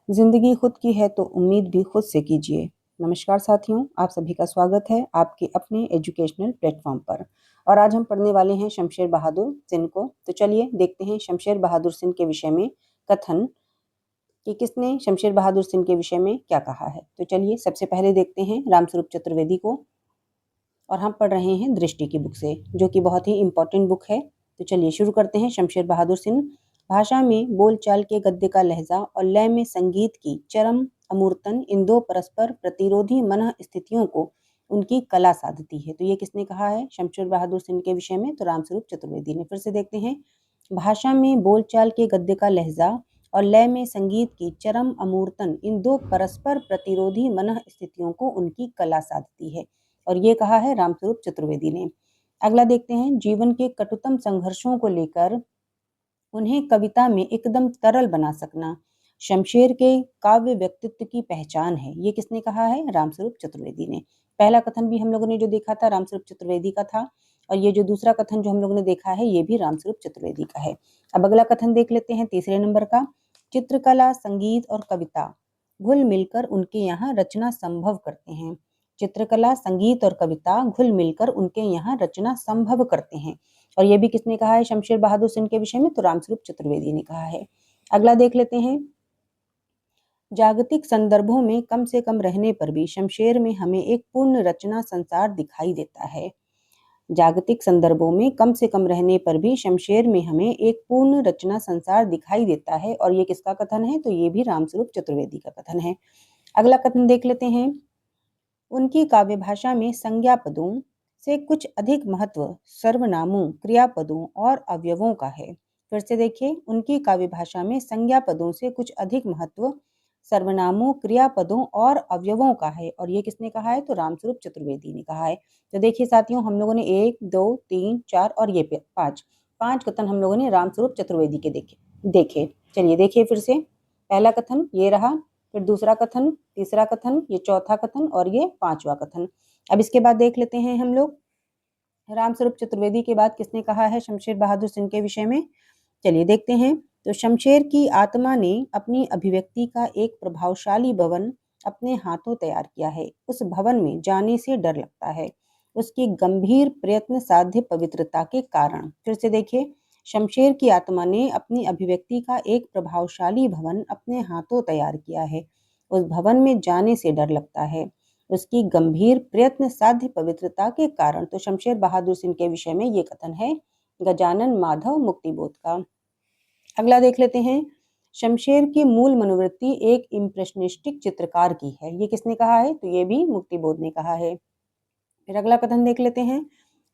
जिंदगी खुद की है तो उम्मीद भी खुद से कीजिए। नमस्कार साथियों, आप सभी का स्वागत है आपके अपने एजुकेशनल प्लेटफॉर्म पर। और आज हम पढ़ने वाले हैं शमशेर बहादुर सिंह को। तो चलिए देखते हैं शमशेर बहादुर सिंह के विषय में कथन कि किसने शमशेर बहादुर सिंह के विषय में क्या कहा है। तो चलिए सबसे पहले देखते हैं रामस्वरूप चतुर्वेदी को, और हम पढ़ रहे हैं दृष्टि की बुक से, जो कि बहुत ही इम्पोर्टेंट बुक है। तो चलिए शुरू करते हैं। शमशेर बहादुर सिंह भाषा में बोलचाल के गद्य का लहजा और लय में संगीत की चरम अमूर्तन, इन दो परस्पर प्रतिरोधी मन स्थितियों को उनकी कला साधती है। तो ये किसने कहा है शमशेर बहादुर सिंह के विषय में? तो रामस्वरूप चतुर्वेदी ने। फिर से देखते हैं। भाषा में बोलचाल के गद्य का लहजा और लय में संगीत की चरम अमूर्तन, इन दो परस्पर प्रतिरोधी मन स्थितियों को उनकी कला साधती है। और ये कहा है रामस्वरूप चतुर्वेदी ने। अगला देखते हैं। जीवन के कटुतम संघर्षों को लेकर उन्हें कविता में एकदम तरल बना सकना शमशेर के काव्य व्यक्तित्व की पहचान है। ये किसने कहा है? रामस्वरूप चतुर्वेदी ने। पहला कथन भी हम लोगों ने जो देखा था रामस्वरूप चतुर्वेदी का था, और ये जो दूसरा कथन जो हम लोगों ने देखा है ये भी रामस्वरूप चतुर्वेदी का है। अब अगला कथन देख लेते हैं, तीसरे नंबर का। चित्रकला, संगीत और कविता घुल मिलकर उनके यहाँ रचना संभव करते हैं। चित्रकला, संगीत और कविता घुल मिलकर उनके यहाँ रचना संभव करते हैं। और ये भी किसने कहा है शमशेर बहादुर सिंह के विषय में? तो रामस्वरूप चतुर्वेदी ने कहा है। अगला देख लेते हैं। जागतिक संदर्भों में कम से कम रहने पर भी शमशेर में हमें एक पूर्ण रचना संसार दिखाई देता है। जागतिक संदर्भों में कम से कम रहने पर भी शमशेर में हमें एक पूर्ण रचना संसार दिखाई देता है। और ये किसका कथन है? तो ये भी रामस्वरूप चतुर्वेदी का कथन है। अगला कथन देख लेते हैं। उनकी काव्य भाषा में संज्ञा पदों से कुछ अधिक महत्व सर्वनामों, क्रियापदों और अवयवों का है। फिर से देखिए। उनकी काव्य भाषा में संज्ञा पदों से कुछ अधिक महत्व सर्वनामों, क्रियापदों और अवयवों का है। और ये किसने कहा है? तो रामस्वरूप चतुर्वेदी ने कहा है। तो देखिए साथियों, हम लोगों ने 1, 2, 3, 4 और ये 5 कथन हम लोगों ने रामस्वरूप चतुर्वेदी के देखे। चलिए देखिए फिर से। पहला कथन ये रहा, फिर दूसरा कथन, तीसरा कथन, ये चौथा कथन और ये पांचवा कथन। अब इसके बाद देख लेते हैं हम लोग रामस्वरूप चतुर्वेदी के बाद किसने कहा है शमशेर बहादुर सिंह के विषय में। चलिए देखते हैं। तो शमशेर की आत्मा ने अपनी अभिव्यक्ति का एक प्रभावशाली भवन अपने हाथों तैयार किया है। उस भवन में जाने से डर लगता है, उसकी गंभीर प्रयत्न साध्य पवित्रता के कारण। फिर से देखिए। शमशेर की आत्मा ने अपनी अभिव्यक्ति का एक प्रभावशाली भवन अपने हाथों तैयार किया है। उस भवन में जाने से डर लगता है, उसकी गंभीर प्रयत्न साध्य पवित्रता के कारण। तो शमशेर बहादुर सिंह के विषय में ये कथन है गजानन माधव मुक्तिबोध का। अगला देख लेते हैं। शमशेर की मूल मनोवृत्ति एक इम्प्रेशनिस्टिक चित्रकार की है। ये किसने कहा है? तो ये भी मुक्तिबोध ने कहा है। फिर अगला कथन देख लेते हैं।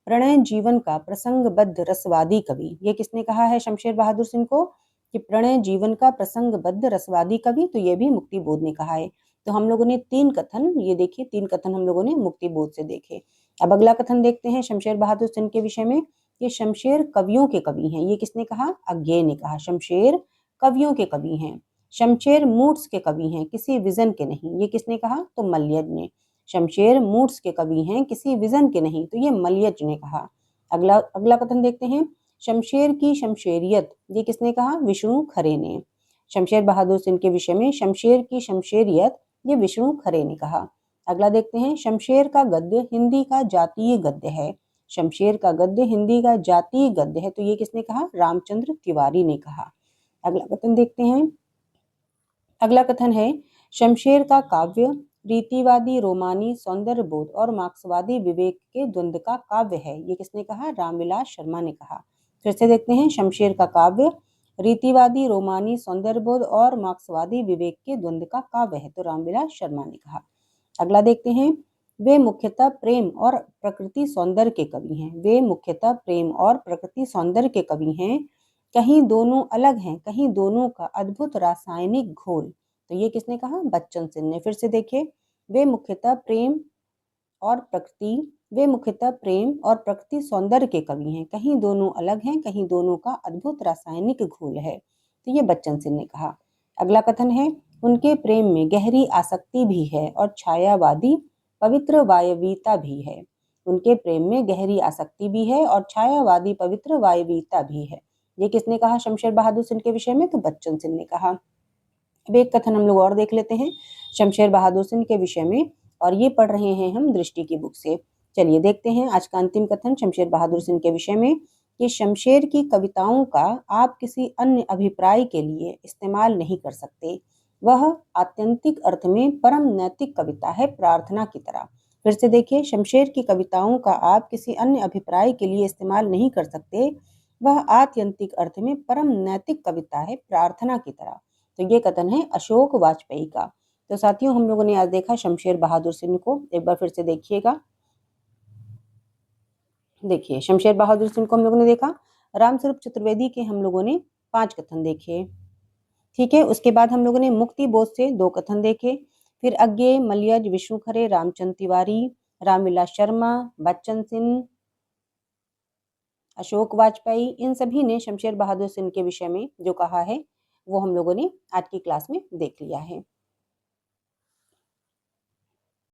प्रणय जीवन का प्रसंगबद्ध रसवादी कवि। ये किसने कहा है शमशेर बहादुर सिंह को? कि प्रणय जीवन का प्रसंगबद्ध रसवादी कवि। तो ये भी मुक्तिबोध ने कहा है। तो हम लोगों ने 3 कथन, ये देखिए 3 कथन हम लोगों ने मुक्तिबोध से देखे। अब अगला कथन देखते हैं शमशेर बहादुर सिंह के विषय में। ये शमशेर कवियों के कवि हैं। ये किसने कहा? अज्ञे ने कहा। शमशेर कवियों के कवि हैं। शमशेर मूड्स के कवि हैं, किसी विजन के नहीं। ये किसने कहा? तो मलयज ने। शमशेर मूड्स के कवि हैं, किसी विजन के नहीं। तो ये मलयज ने कहा। अगला कथन देखते हैं। शमशेर की शमशेरियत। ये किसने कहा? विष्णु खरे ने। शमशेर बहादुर सिंह के विषय में शमशेर की शमशेरियत ये विष्णु खरे ने कहा। अगला देखते हैं। शमशेर का गद्य हिंदी का जातीय गद्य है। शमशेर का गद्य हिंदी का जातीय गद्य है। तो ये किसने कहा? रामचंद्र तिवारी ने कहा। अगला कथन देखते हैं। अगला कथन है। शमशेर का काव्य रीतिवादी रोमानी सौंदर्यबोध और मार्क्सवादी विवेक के द्वंद्व का काव्य है। ये किसने कहा? रामविलास शर्मा ने कहा। फिर से देखते हैं। शमशेर का काव्य रीतिवादी रोमानी सौंदर्यबोध और मार्क्सवादी विवेक के द्वंद्व का काव्य है। तो रामविलास शर्मा ने कहा। अगला देखते हैं। वे मुख्यतः प्रेम और प्रकृति सौंदर्य के कवि हैं। वे मुख्यतः प्रेम और प्रकृति सौंदर्य के कवि हैं। कहीं दोनों अलग हैं, कहीं दोनों का अद्भुत रासायनिक घोल। तो ये किसने कहा? बच्चन सिंह ने। फिर से देखिए। वे मुख्यतः प्रेम और प्रकृति सौंदर्य के कवि हैं। कहीं दोनों अलग हैं, कहीं दोनों का अद्भुत रासायनिक घोल है। तो ये बच्चन सिंह ने कहा। अगला कथन है। उनके प्रेम में गहरी आसक्ति भी है और छायावादी पवित्र वायवीता भी है। उनके प्रेम में गहरी आसक्ति भी है और छायावादी पवित्र वायवीता भी है। ये किसने कहा शमशेर बहादुर सिंह के विषय में? तो बच्चन सिंह ने कहा। अब एक कथन हम लोग और देख लेते हैं शमशेर बहादुर सिंह के विषय में, और ये पढ़ रहे हैं हम दृष्टि की बुक से। चलिए देखते हैं आज का अंतिम कथन शमशेर बहादुर सिंह के विषय में कि शमशेर की कविताओं का आप किसी अन्य अभिप्राय के लिए इस्तेमाल नहीं कर सकते। वह आत्यंतिक अर्थ में परम नैतिक कविता है, प्रार्थना की तरह। फिर से देखिए, शमशेर की कविताओं का आप किसी अन्य अभिप्राय के लिए इस्तेमाल नहीं कर सकते। वह आत्यंतिक अर्थ में परम नैतिक कविता है, प्रार्थना की तरह। तो ये कथन है अशोक वाजपेयी का। तो साथियों, हम लोगों ने आज देखा शमशेर बहादुर सिंह को। एक बार फिर से देखिएगा। देखिए, शमशेर बहादुर सिंह को हम लोगों ने देखा। रामस्वरूप चतुर्वेदी के हम लोगों ने 5 कथन देखे। ठीक है, उसके बाद हम लोगों ने मुक्ति बोध से 2 कथन देखे। फिर अज्ञेय, मलयज, विष्णु खरे, रामचंद्र तिवारी, रामविलास शर्मा, बच्चन सिंह, अशोक वाजपेयी, इन सभी ने शमशेर बहादुर सिंह के विषय में जो कहा है वो हम लोगों ने आज की क्लास में देख लिया है।